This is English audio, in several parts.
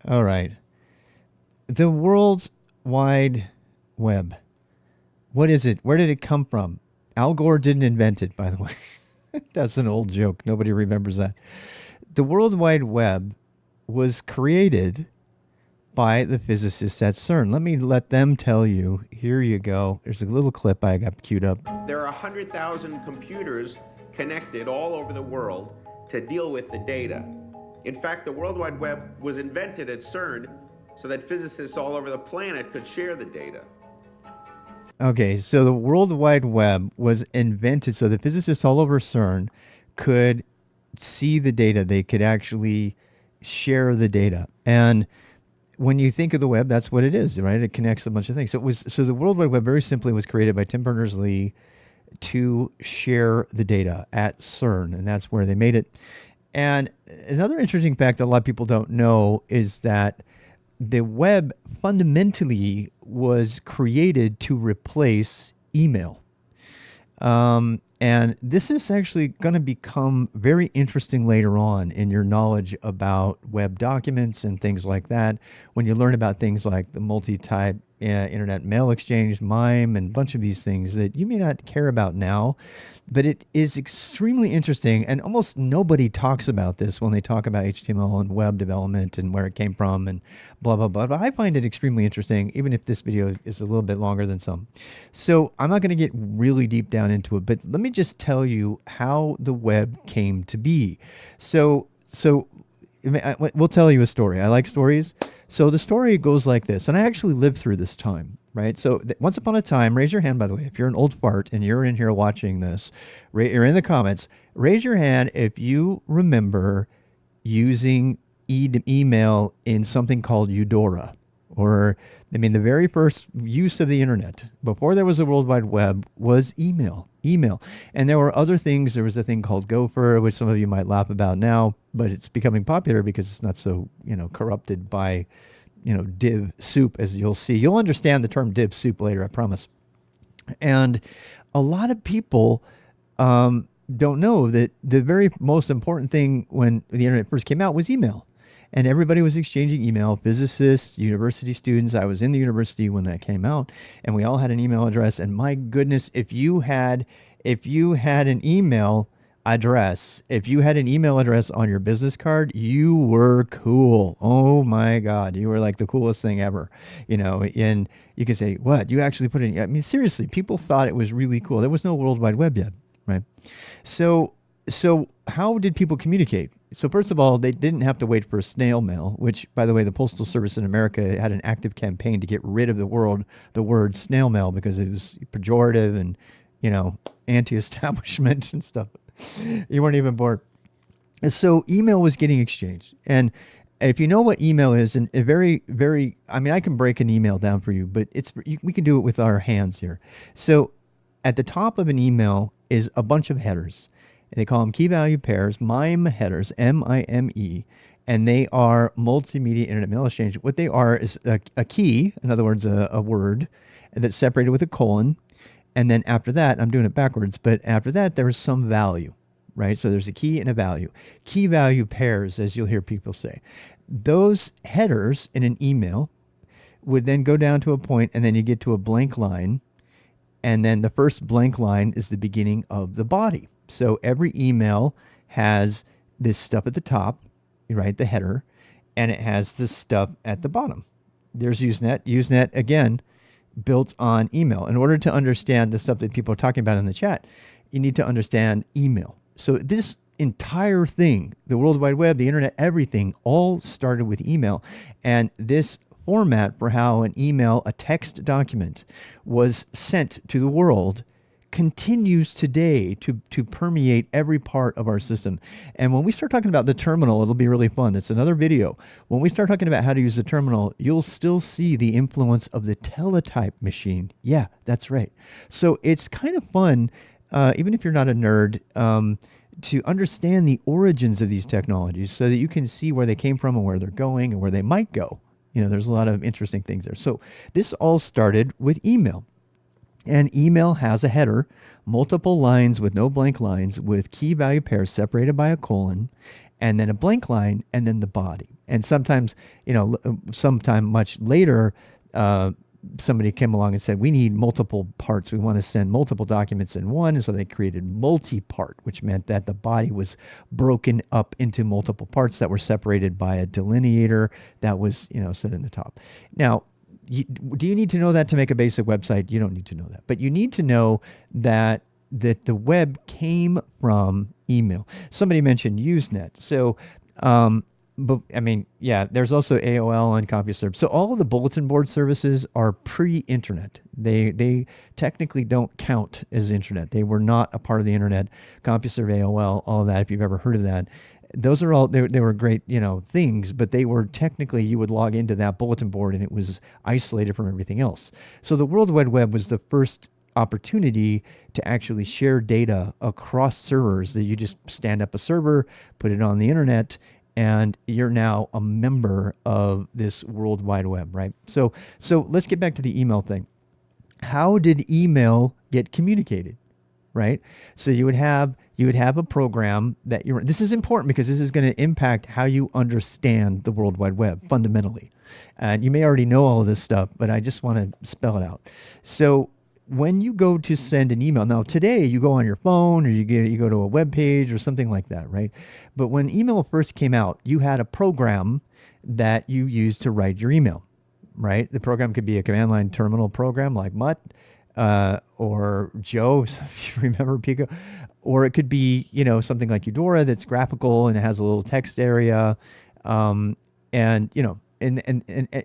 All right. The World Wide Web. What is it? Where did it come from? Al Gore didn't invent it, by the way. That's an old joke. Nobody remembers that. The World Wide Web was created by the physicists at CERN. Let them tell you. Here you go. There's a little clip I got queued up. There are 100,000 computers connected all over the world to deal with the data. In fact, the World Wide Web was invented at CERN so that physicists all over the planet could share the data. Okay, so the World Wide Web was invented so the physicists all over CERN could see the data. They could actually share the data. And when you think of the web, that's what it is, right? It connects a bunch of things. So the World Wide Web very simply was created by Tim Berners-Lee to share the data at CERN, and that's where they made it. And another interesting fact that a lot of people don't know is that the web fundamentally was created to replace email. And this is actually going to become very interesting later on in your knowledge about web documents and things like that. When you learn about things like the multi-type internet mail exchange, MIME, and a bunch of these things that you may not care about now, but it is extremely interesting. And almost nobody talks about this when they talk about HTML and web development and where it came from and blah, blah, blah. But I find it extremely interesting, even if this video is a little bit longer than some. So I'm not going to get really deep down into it, but let me just tell you how the web came to be. So we'll tell you a story. I like stories. So the story goes like this, and I actually lived through this time, right? So once upon a time, raise your hand, by the way, if you're an old fart and you're in here watching this, you're in the comments, raise your hand if you remember using email in something called Eudora. Or, I mean, the very first use of the internet before there was a World Wide Web was email. And there were other things. There was a thing called Gopher, which some of you might laugh about now, but it's becoming popular because it's not so, corrupted by, div soup, as you'll see. You'll understand the term div soup later, I promise. And a lot of people don't know that the very most important thing when the internet first came out was email. And everybody was exchanging email, physicists, university students. I was in the university when that came out, and we all had an email address. And my goodness, if you had an email address, if you had an email address on your business card, you were cool. Oh my God, you were like the coolest thing ever. And you could say, what? You actually put it in? I mean, seriously, people thought it was really cool. There was no World Wide Web yet, right? So how did people communicate? So first of all, they didn't have to wait for snail mail, which, by the way, the Postal Service in America had an active campaign to get rid of the word snail mail because it was pejorative and, anti-establishment and stuff. You weren't even born. So email was getting exchanged. And if you know what email is, and a very, very, I mean, I can break an email down for you, but we can do it with our hands here. So at the top of an email is a bunch of headers. They call them key value pairs, MIME headers, MIME, and they are multimedia internet mail exchange. What they are is a key, in other words, a word that's separated with a colon. And then after that, I'm doing it backwards, but after that, there is some value, right? So there's a key and a value. Key value pairs, as you'll hear people say. Those headers in an email would then go down to a point, and then you get to a blank line. And then the first blank line is the beginning of the body. So every email has this stuff at the top, right, the header, and it has this stuff at the bottom. There's Usenet. Usenet, again, built on email. In order to understand the stuff that people are talking about in the chat, you need to understand email. So this entire thing, the World Wide Web, the internet, everything, all started with email. And this format for how an email, a text document, was sent to the world continues today to permeate every part of our system. And when we start talking about the terminal, it'll be really fun. It's another video. When we start talking about how to use the terminal, you'll still see the influence of the teletype machine. Yeah, that's right. So it's kind of fun, even if you're not a nerd, to understand the origins of these technologies so that you can see where they came from and where they're going and where they might go. There's a lot of interesting things there. So this all started with email. And email has a header, multiple lines with no blank lines, with key value pairs separated by a colon. and then a blank line, and then the body. And sometimes, sometime much later, somebody came along and said, we need multiple parts. We want to send multiple documents in one. And so they created multi-part, which meant that the body was broken up into multiple parts that were separated by a delineator that was, set in the top. Now, do you need to know that to make a basic website? You don't need to know that. But you need to know that the web came from email. Somebody mentioned Usenet. So, but I mean, yeah, there's also AOL and CompuServe. So all of the bulletin board services are pre-internet. They technically don't count as internet. They were not a part of the internet. CompuServe, AOL, all of that. If you've ever heard of that, those are all they were great, things. But they were technically, you would log into that bulletin board and it was isolated from everything else. So the World Wide Web was the first opportunity to actually share data across servers. That you just stand up a server, put it on the internet, and you're now a member of this World Wide Web, right? So let's get back to the email thing. How did email get communicated, right? So you would have a program that this is important because this is going to impact how you understand the World Wide Web fundamentally. And you may already know all of this stuff, but I just want to spell it out. So when you go to send an email, now today you go on your phone or you go to a web page or something like that, right? But when email first came out, you had a program that you used to write your email, right? The program could be a command line terminal program like Mutt or Joe, if you remember Pico, or it could be, something like Eudora that's graphical and it has a little text area, and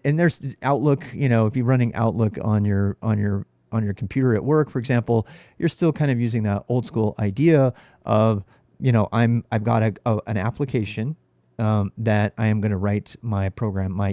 there's Outlook. If you're running Outlook on your computer at work, for example, you're still kind of using that old school idea of, I've got an application that I am going to write my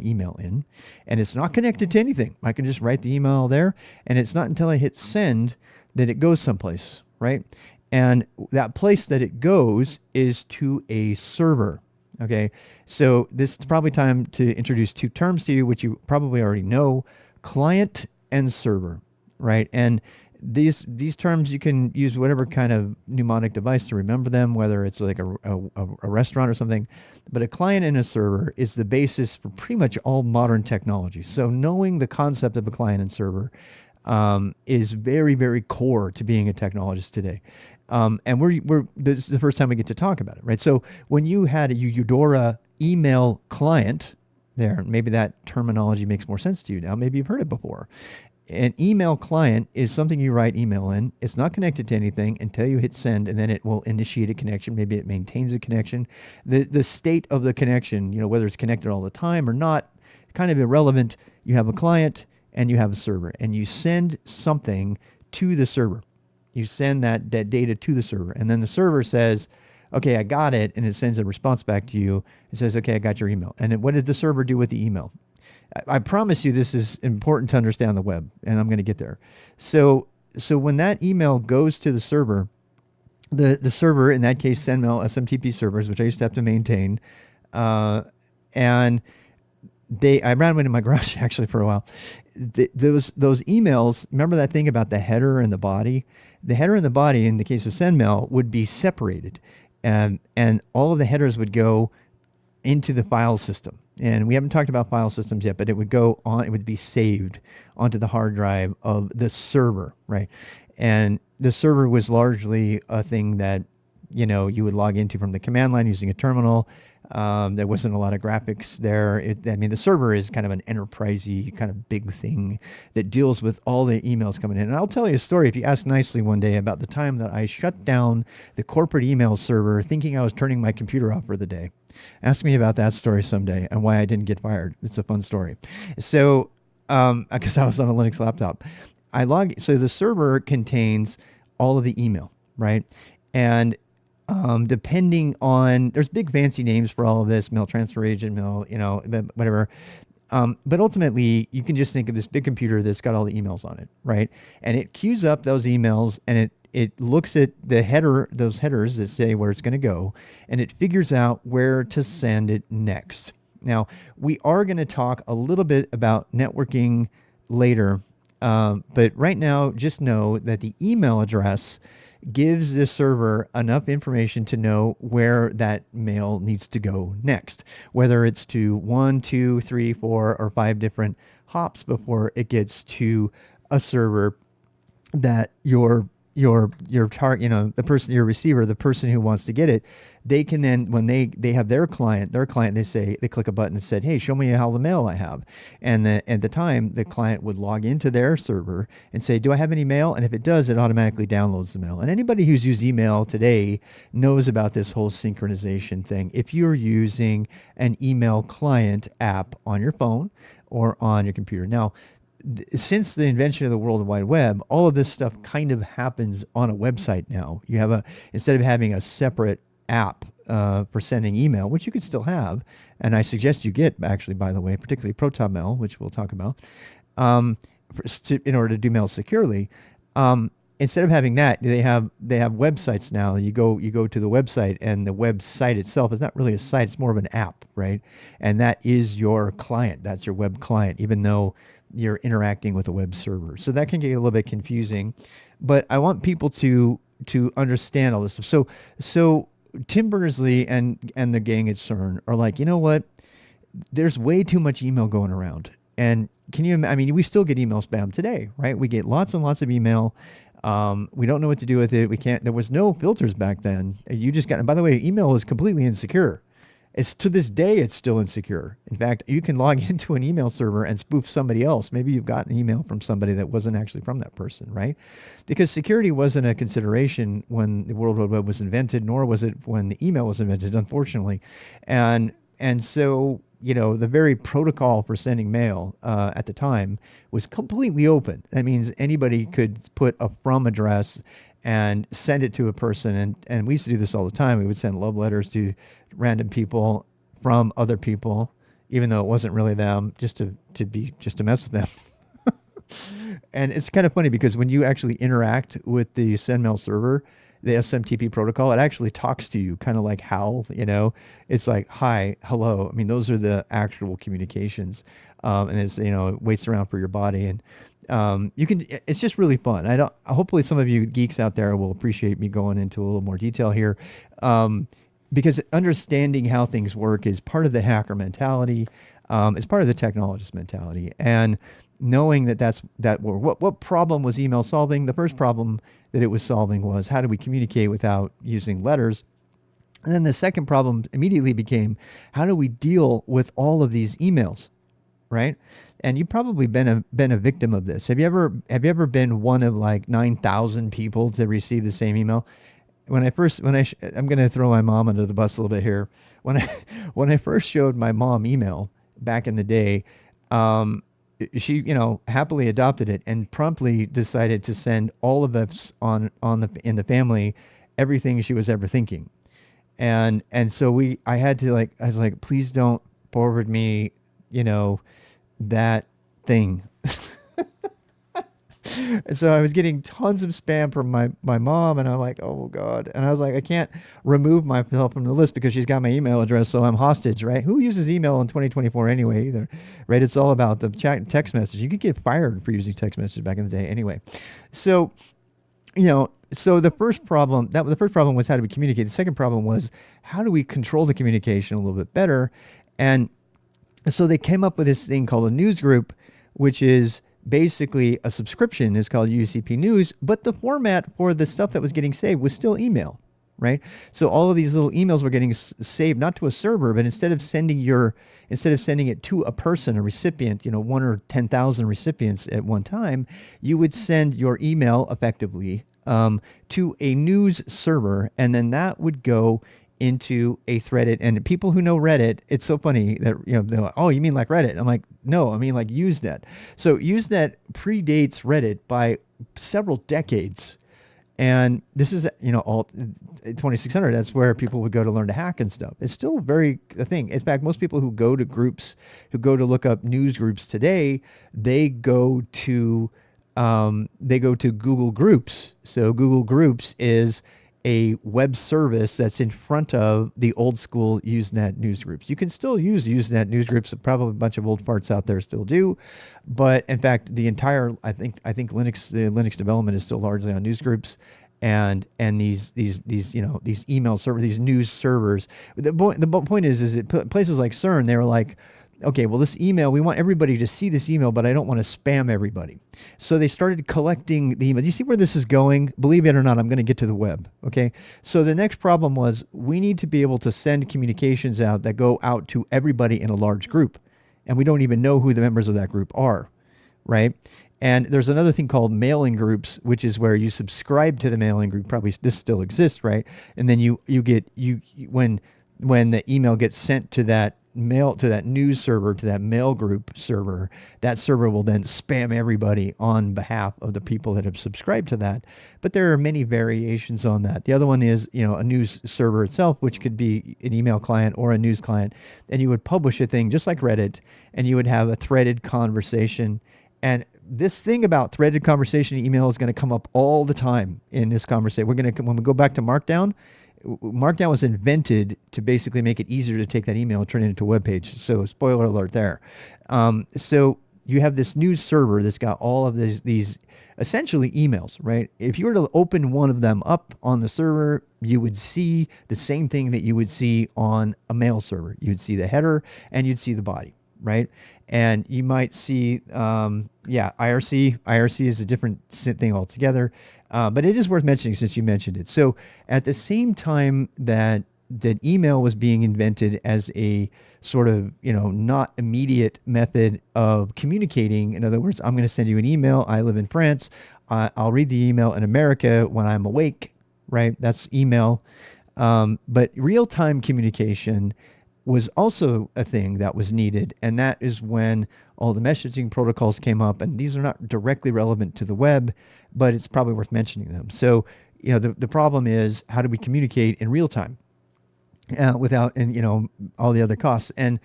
email in, and it's not connected to anything. I can just write the email there, and it's not until I hit send that it goes someplace, right? And that place that it goes is to a server. Okay, so this is probably time to introduce two terms to you, which you probably already know: client and server. Right. And these terms, you can use whatever kind of mnemonic device to remember them, whether it's like a restaurant or something. But a client and a server is the basis for pretty much all modern technology. So knowing the concept of a client and server is very, very core to being a technologist today. And this is the first time we get to talk about it. Right. So when you had a Eudora email client there, maybe that terminology makes more sense to you now. Maybe you've heard it before. An email client is something you write email in. It's not connected to anything until you hit send, and then it will initiate a connection. Maybe it maintains a connection. The state of the connection, whether it's connected all the time or not, kind of irrelevant. You have a client and you have a server, and you send something to the server. You send that data to the server, and then the server says, okay, I got it, and it sends a response back to you. It says, okay, I got your email. And then what did the server do with the email? I promise you this is important to understand the web, and I'm going to get there. So when that email goes to the server, the server, in that case, SendMail SMTP servers, which I used to have to maintain, and I ran one in my garage actually for a while. Those emails, remember that thing about the header and the body? The header and the body, in the case of SendMail, would be separated, and all of the headers would go into the file system. And we haven't talked about file systems yet, but it would be saved onto the hard drive of the server, right? And the server was largely a thing that, you would log into from the command line using a terminal. There wasn't a lot of graphics there. The server is kind of an enterprise-y kind of big thing that deals with all the emails coming in. And I'll tell you a story, if you ask nicely one day, about the time that I shut down the corporate email server thinking I was turning my computer off for the day. Ask me about that story someday and why I didn't get fired. It's a fun story. So, because I was on a Linux laptop, so the server contains all of the email, right? And depending on, there's big fancy names for all of this, mail transfer agent, mail, whatever. But ultimately, you can just think of this big computer that's got all the emails on it, right? And it queues up those emails, and it looks at those headers that say where it's going to go, and it figures out where to send it next. Now, we are going to talk a little bit about networking later, but right now, just know that the email address gives the server enough information to know where that mail needs to go next, whether it's to one, two, three, four, or five different hops before it gets to a server that your target, the person, your receiver, the person who wants to get it, they can then, when they have their client, they click a button and said, hey, show me how the mail I have. And at the time, the client would log into their server and say, do I have any mail? And if it does, it automatically downloads the mail. And anybody who's used email today knows about this whole synchronization thing. If you're using an email client app on your phone or on your computer. Now, since the invention of the World Wide Web, all of this stuff kind of happens on a website now. You have instead of having a separate app for sending email, which you could still have, and I suggest you get, actually, by the way, particularly ProtonMail, which we'll talk about, in order to do mail securely. Instead of having that, they have websites now. You go to the website, and the website itself is not really a site; it's more of an app, right? And that is your client. That's your web client, even though you're interacting with a web server. So that can get a little bit confusing, but I want people to understand all this stuff. So Tim Berners-Lee and the gang at CERN are like, you know what? There's way too much email going around. And I mean, we still get email spam today, right? We get lots and lots of email. We don't know what to do with it. There was no filters back then. You just got, and by the way, email is completely insecure. It's to this day, it's still insecure. In fact, you can log into an email server and spoof somebody else. Maybe you've got an email from somebody that wasn't actually from that person, right? Because security wasn't a consideration when the World Wide Web was invented, nor was it when the email was invented, unfortunately. And so, the very protocol for sending mail at the time was completely open. That means anybody could put a from address and send it to a person. And we used to do this all the time. We would send love letters to random people from other people, even though it wasn't really them, just to mess with them. And it's kind of funny because when you actually interact with the SendMail server, the SMTP protocol, it actually talks to you kind of like HAL, it's like, hi, hello. I mean, those are the actual communications. And it's, it waits around for your body. And it's just really fun. Hopefully some of you geeks out there will appreciate me going into a little more detail here. Because understanding how things work is part of the hacker mentality. It's part of the technologist mentality. And knowing what problem was email solving? The first problem that it was solving was, how do we communicate without using letters? And then the second problem immediately became, how do we deal with all of these emails, right? And you've probably been a victim of this. Have you ever been one of like 9,000 people to receive the same email? I'm going to throw my mom under the bus a little bit here. When I first showed my mom email back in the day, she, happily adopted it and promptly decided to send all of us in the family everything she was ever thinking. And so I was like, please don't forward me, that thing. And so I was getting tons of spam from my mom, and I'm like, oh God. And I was like, I can't remove myself from the list because she's got my email address, so I'm hostage, right? Who uses email in 2024 anyway either, right? It's all about the text message. You could get fired for using text messages back in the day anyway. So, so the first problem was, how do we communicate? The second problem was, how do we control the communication a little bit better? And so they came up with this thing called a news group, which is basically a subscription. It's called UCP News, but the format for the stuff that was getting saved was still email, right? So all of these little emails were getting saved, not to a server, but instead of sending it to a person, a recipient, 1 or 10,000 recipients at one time, you would send your email effectively to a news server, and then that would go into a threaded. And people who know Reddit, it's so funny that they're like, oh, you mean like Reddit? I'm like, no, I mean like Usenet. So Usenet predates Reddit by several decades, and this is all 2600. That's where people would go to learn to hack and stuff. It's still a thing. In fact, most people who go to groups, who go to look up news groups today, they go to Google Groups. So Google Groups is a web service that's in front of the old school Usenet news groups. You can still use Usenet news groups. Probably a bunch of old farts out there still do, but in fact, I think the Linux development is still largely on news groups, and these these email servers, these news servers. The point is that places like CERN, they were like, okay, well, this email, we want everybody to see this email, but I don't want to spam everybody. So they started collecting the email. You see where this is going? Believe it or not, I'm going to get to the web. Okay. So the next problem was we need to be able to send communications out that go out to everybody in a large group. And we don't even know who the members of that group are. Right. And there's another thing called mailing groups, which is where you subscribe to the mailing group. Probably this still exists, right? And then you get when the email gets sent to that news server, to that mail group server, that server will then spam everybody on behalf of the people that have subscribed to that. But there are many variations on that. The other one is, a news server itself, which could be an email client or a news client. And you would publish a thing just like Reddit, and you would have a threaded conversation. And this thing about threaded conversation email is going to come up all the time in this conversation. When we go back to Markdown, Markdown was invented to basically make it easier to take that email and turn it into a web page. So spoiler alert there. So you have this news server that's got all of these essentially emails, right? If you were to open one of them up on the server, you would see the same thing that you would see on a mail server. You'd see the header and you'd see the body, right? And you might see, IRC. IRC is a different thing altogether, but it is worth mentioning since you mentioned it. So at the same time that email was being invented as a sort of, not immediate method of communicating. In other words, I'm going to send you an email. I live in France. I'll read the email in America when I'm awake, right? That's email. But real-time communication was also a thing that was needed. And that is when all the messaging protocols came up. And these are not directly relevant to the web, but it's probably worth mentioning them. So, the problem is, how do we communicate in real time without, all the other costs? And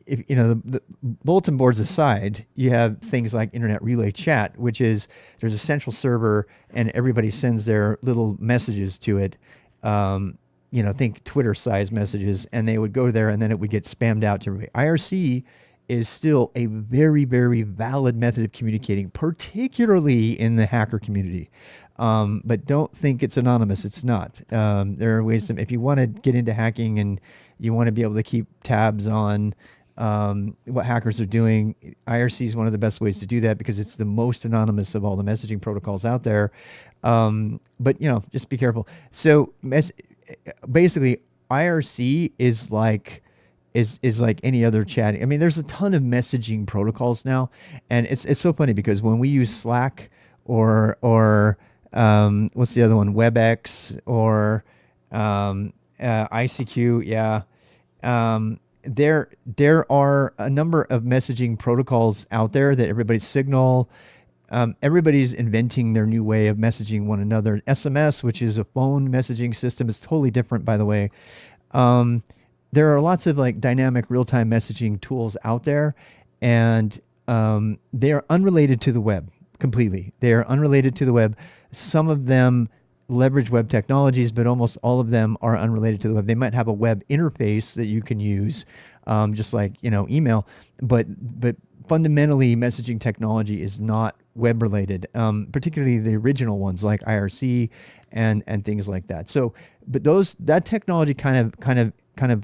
if, the bulletin boards aside, you have things like Internet Relay Chat, which is there's a central server and everybody sends their little messages to it. Think Twitter size messages, and they would go there and then it would get spammed out to everybody. IRC is still a very, very valid method of communicating, particularly in the hacker community. But don't think it's anonymous. It's not. There are ways if you want to get into hacking and you want to be able to keep tabs on what hackers are doing, IRC is one of the best ways to do that because it's the most anonymous of all the messaging protocols out there. But just be careful. So basically, IRC is like any other chat. I mean, there's a ton of messaging protocols now, and it's so funny because when we use Slack or what's the other one, WebEx or ICQ, there are a number of messaging protocols out there that everybody's Signal. Everybody's inventing their new way of messaging one another. SMS, which is a phone messaging system, is totally different, by the way. There are lots of like dynamic real-time messaging tools out there, and they are unrelated to the web completely. They are unrelated to the web. Some of them leverage web technologies, but almost all of them are unrelated to the web. They might have a web interface that you can use, just like email, but fundamentally, messaging technology is not web related, particularly the original ones like IRC and things like that. So, but that technology kind of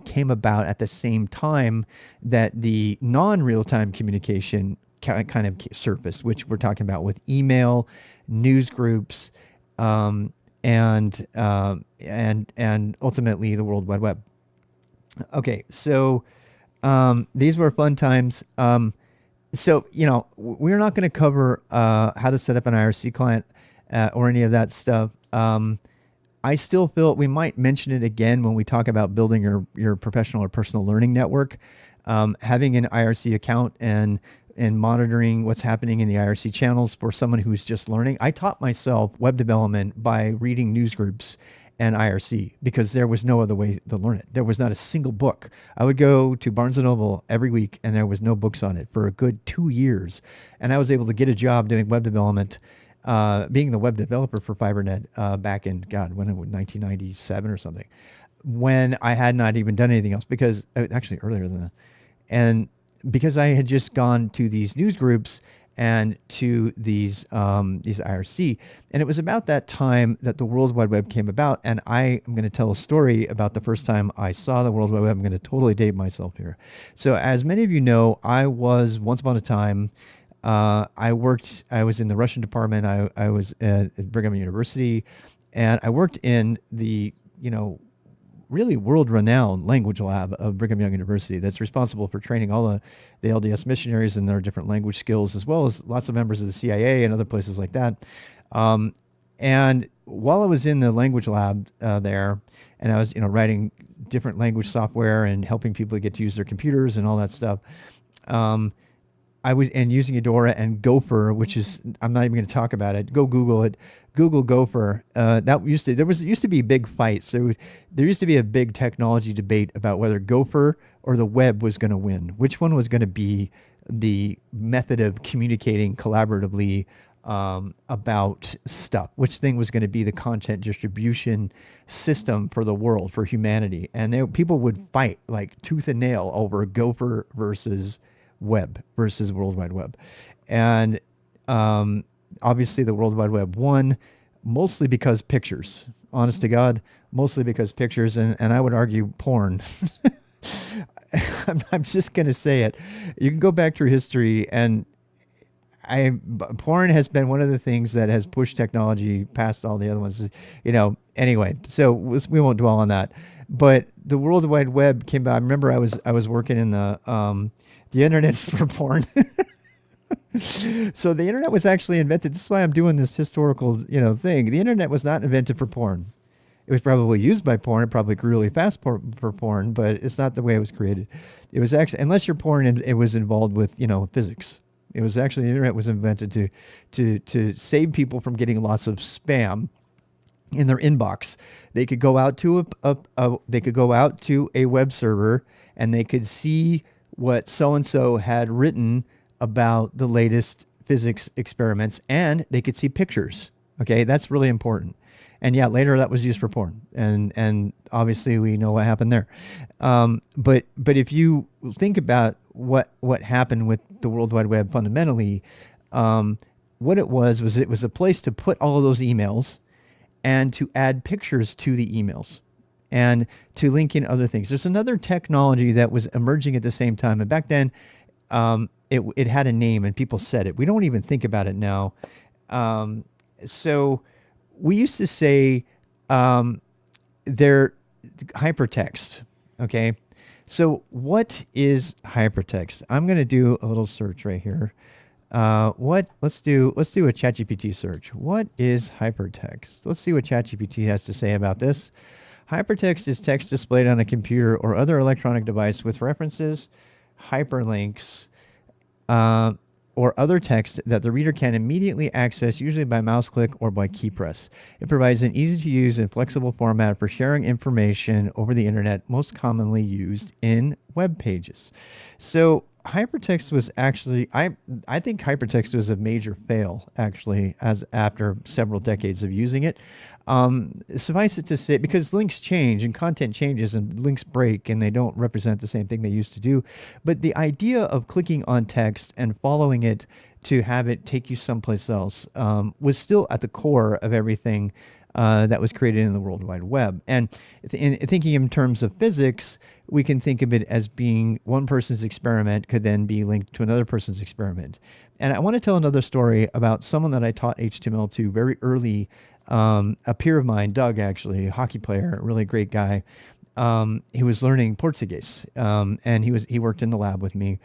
came about at the same time that the non-real-time communication kind of surfaced, which we're talking about with email, news groups, and ultimately the World Wide Web. Okay, so these were fun times. So, we're not going to cover how to set up an IRC client or any of that stuff. I still feel we might mention it again when we talk about building your professional or personal learning network. Having an IRC account and monitoring what's happening in the IRC channels for someone who's just learning. I taught myself web development by reading news groups and IRC because there was no other way to learn it. There was not a single book. I would go to Barnes & Noble every week and there was no books on it for a good 2 years. And I was able to get a job doing web development, being the web developer for FiberNet back in, when it was 1997 or something, when I had not even done anything else actually earlier than that. And because I had just gone to these news groups and to these IRC. And it was about that time that the World Wide Web came about. And I am going to tell a story about the first time I saw the World Wide Web. I'm going to totally date myself here. So, as many of you know, I was once upon a time. I was in the Russian department. I was at Brigham University, and I worked in the, really world-renowned language lab of Brigham Young University that's responsible for training all the LDS missionaries in their different language skills, as well as lots of members of the CIA and other places like that. And while I was in the language lab there, and I was, writing different language software and helping people get to use their computers and all that stuff, I was and using Eudora and Gopher, which is I'm not even going to talk about it. Go Google it. Google Gopher. That used to be big fights. So there used to be a big technology debate about whether Gopher or the web was going to win. Which one was going to be the method of communicating collaboratively about stuff? Which thing was going to be the content distribution system for the world, for humanity? And people would fight like tooth and nail over Gopher versus web versus World Wide Web. And obviously the World Wide Web won, mostly because pictures. Honest to God, mostly because pictures, and I would argue porn. I'm just going to say it. You can go back through history, and porn has been one of the things that has pushed technology past all the other ones. Anyway, so we won't dwell on that. But the World Wide Web came about. I remember I was working in the internet's for porn. So the internet was actually invented. This is why I'm doing this historical, thing. The internet was not invented for porn. It was probably used by porn. It probably grew really fast for porn, but it's not the way it was created. It was actually, unless you're porn, it was involved with, physics. It was actually, the internet was invented to save people from getting lots of spam in their inbox. They could go out to a web server, and they could see what so-and-so had written about the latest physics experiments, and they could see pictures. Okay, that's really important. And yeah, later that was used for porn, and obviously we know what happened there. But if you think about what happened with the World Wide Web fundamentally, what it was a place to put all of those emails and to add pictures to the emails and to link in other things. There's another technology that was emerging at the same time, and back then, it had a name, and people said it. We don't even think about it now. So we used to say they're hypertext. Okay, so what is hypertext? I'm going to do a little search right here. Let's do a ChatGPT search. What is hypertext? Let's see what ChatGPT has to say about this. Hypertext is text displayed on a computer or other electronic device with references, hyperlinks, or other text that the reader can immediately access, usually by mouse click or by key press. It provides an easy-to-use and flexible format for sharing information over the internet, most commonly used in web pages. So hypertext was actually, I think hypertext was a major fail, actually, as after several decades of using it. Suffice it to say, because links change and content changes and links break and they don't represent the same thing they used to do. But the idea of clicking on text and following it to have it take you someplace else was still at the core of everything that was created in the World Wide Web. And in thinking in terms of physics, we can think of it as being one person's experiment could then be linked to another person's experiment. And I want to tell another story about someone that I taught HTML to very early. A peer of mine, Doug, actually, a hockey player, a really great guy. He was learning Portuguese, and he worked in the lab with me,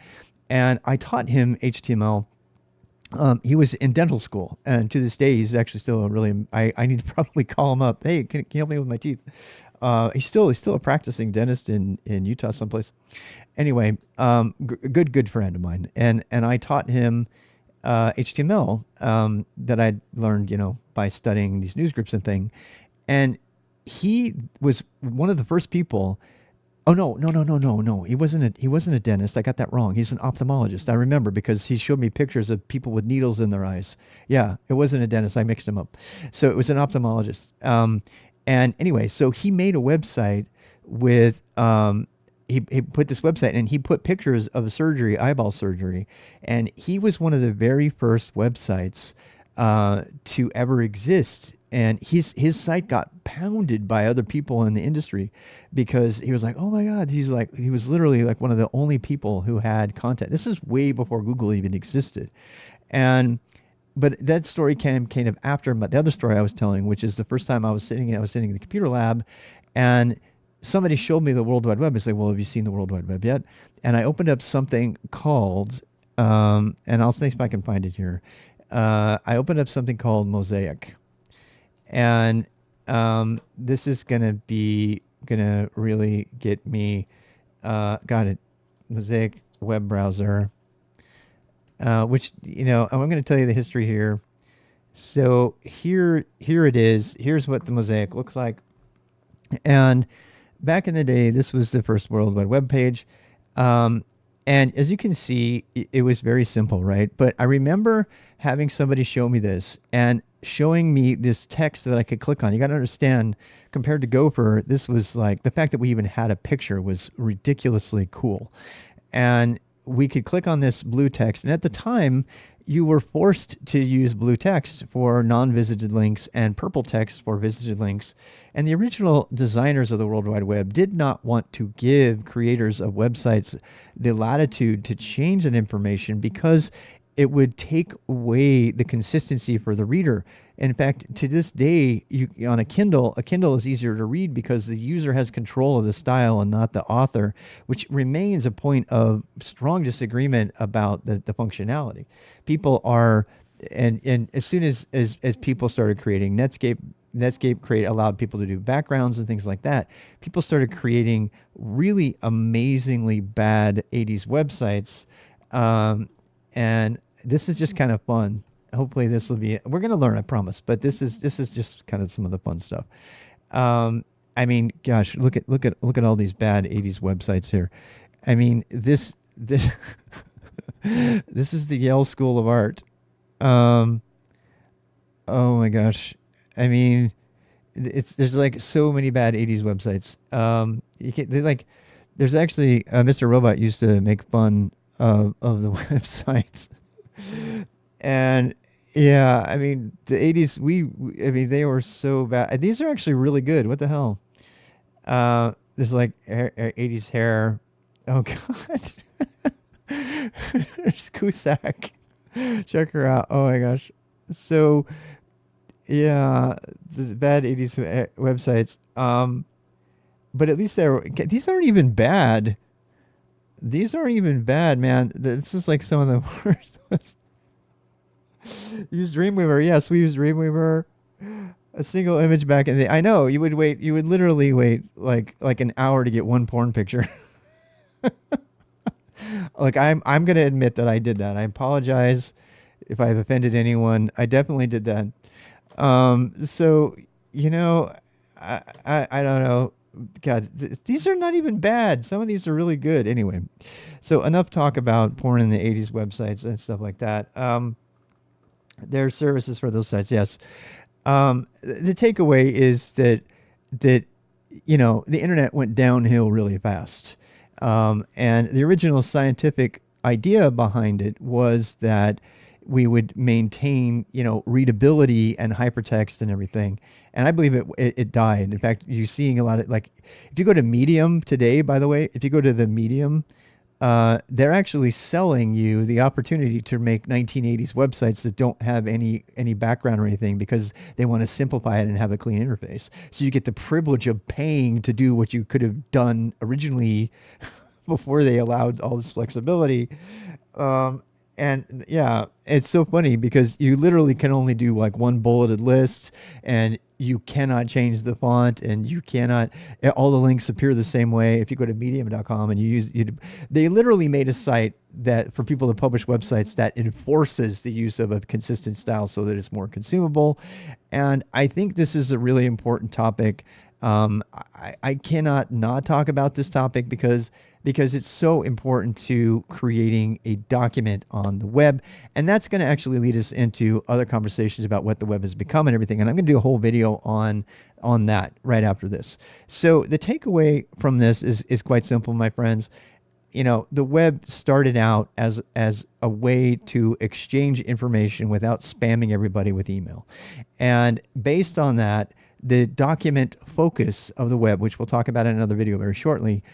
and I taught him HTML. He was in dental school, and to this day, he's actually still a really. I need to probably call him up. Hey, can you help me with my teeth? He's still a practicing dentist in Utah someplace. Anyway, good friend of mine, and I taught him HTML that I'd learned, by studying these news groups and thing. And he was one of the first people. Oh, no. He wasn't a dentist. I got that wrong. He's an ophthalmologist. I remember because he showed me pictures of people with needles in their eyes. Yeah, it wasn't a dentist. I mixed him up. So it was an ophthalmologist. And anyway, so he made a website with he put this website, and he put pictures of surgery, eyeball surgery, and he was one of the very first websites to ever exist. And his site got pounded by other people in the industry because he was like, oh my God, he was literally like one of the only people who had content. This is way before Google even existed. And but that story came kind of after the other story I was telling, which is the first time I was sitting in the computer lab, and somebody showed me the World Wide Web. I said, well, have you seen the World Wide Web yet? And I opened up something called, and I'll see if I can find it here. I opened up something called Mosaic. And this is gonna really get me. Got it. Mosaic web browser, which I'm going to tell you the history here. So here it is. Here's what the Mosaic looks like. And back in the day, this was the first World Wide Web page. And as you can see, it was very simple, right? But I remember having somebody show me this and showing me this text that I could click on. You got to understand, compared to Gopher, this was like the fact that we even had a picture was ridiculously cool. And we could click on this blue text. And at the time, you were forced to use blue text for non-visited links and purple text for visited links. And the original designers of the World Wide Web did not want to give creators of websites the latitude to change that information because it would take away the consistency for the reader. In fact, to this day, on a Kindle is easier to read because the user has control of the style and not the author, which remains a point of strong disagreement about the functionality. People are, and as soon as people started creating Netscape allowed people to do backgrounds and things like that. People started creating really amazingly bad 80s websites. And this is just kind of fun. Hopefully this will be, we're going to learn, I promise, but this is just kind of some of the fun stuff. I mean, gosh, look at all these bad 80s websites here. I mean, this this is the Yale School of Art. Oh my gosh. I mean, there's like so many bad 80s websites. There's actually Mr. Robot used to make fun of the websites. And yeah, I mean, the 80s, I mean, they were so bad. These are actually really good. What the hell? There's like 80s hair. Oh God. There's Cusack. Check her out. Oh my gosh. So yeah, the bad 80s websites. But at least these aren't even bad. These aren't even bad, man. This is like some of the worst ones. Use Dreamweaver. Yes, we use Dreamweaver. A single image back in the. I know you would wait. You would literally wait like an hour to get one porn picture. Like I'm gonna admit that I did that. I apologize if I've offended anyone. I definitely did that. So I don't know. God, these are not even bad. Some of these are really good. Anyway, so enough talk about porn in the 80s websites and stuff like that. There are services for those sites, yes. The takeaway is that the internet went downhill really fast. And the original scientific idea behind it was that we would maintain, readability and hypertext and everything. And I believe it died. In fact, you're seeing a lot of, like, if you go to Medium today, by the way, if you go to the Medium, they're actually selling you the opportunity to make 1980s websites that don't have any background or anything because they want to simplify it and have a clean interface. So you get the privilege of paying to do what you could have done originally before they allowed all this flexibility. And yeah, it's so funny because you literally can only do like one bulleted list, and you cannot change the font, and you cannot, all the links appear the same way. If you go to medium.com and they literally made a site that for people to publish websites that enforces the use of a consistent style so that it's more consumable. And I think this is a really important topic. I cannot not talk about this topic because because it's so important to creating a document on the web. And that's going to actually lead us into other conversations about what the web has become and everything. And I'm going to do a whole video on that right after this. So the takeaway from this is quite simple, my friends. You know, the web started out as a way to exchange information without spamming everybody with email. And based on that, the document focus of the web, which we'll talk about in another video very shortly,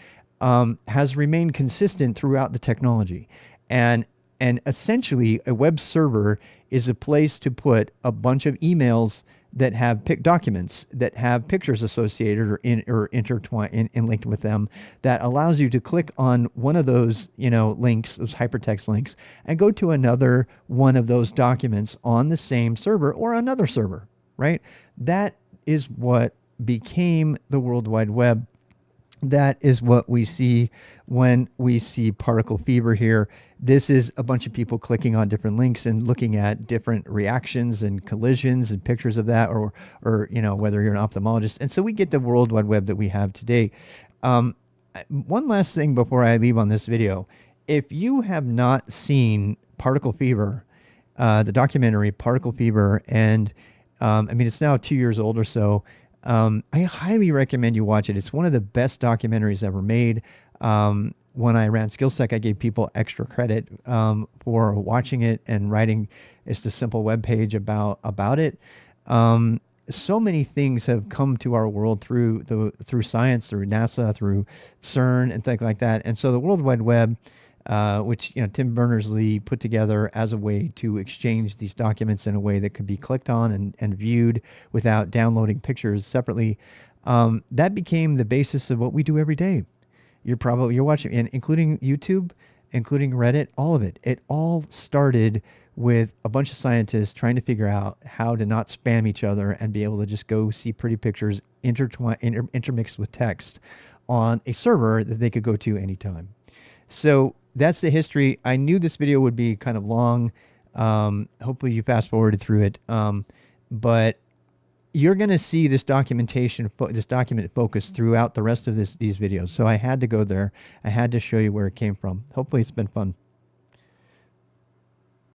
has remained consistent throughout the technology. And essentially, a web server is a place to put a bunch of emails that have documents that have pictures associated or intertwined and linked with them, that allows you to click on one of those, you know, links, those hypertext links, and go to another one of those documents on the same server or another server, right? That is what became the World Wide Web. That is what we see when we see particle fever here. This is a bunch of people clicking on different links and looking at different reactions and collisions and pictures of that, or you know, whether you're an ophthalmologist. And so we get the World Wide Web that we have today. One last thing before I leave on this video. If you have not seen Particle Fever, the documentary Particle Fever, and I mean, it's now 2 years old or so. I highly recommend you watch it. It's one of the best documentaries ever made. When I ran SkillSec, I gave people extra credit for watching it and writing just a simple web page about it. So many things have come to our world through science, through NASA, through CERN, and things like that. And so the World Wide Web, which, you know, Tim Berners-Lee put together as a way to exchange these documents in a way that could be clicked on and viewed without downloading pictures separately, that became the basis of what we do every day. You're watching, and including YouTube, including Reddit, all of it. It all started with a bunch of scientists trying to figure out how to not spam each other and be able to just go see pretty pictures intermixed with text on a server that they could go to anytime. So that's the history. I knew this video would be kind of long. Hopefully you fast forwarded through it. But you're going to see this document focus throughout the rest of these videos. So I had to go there. I had to show you where it came from. Hopefully it's been fun.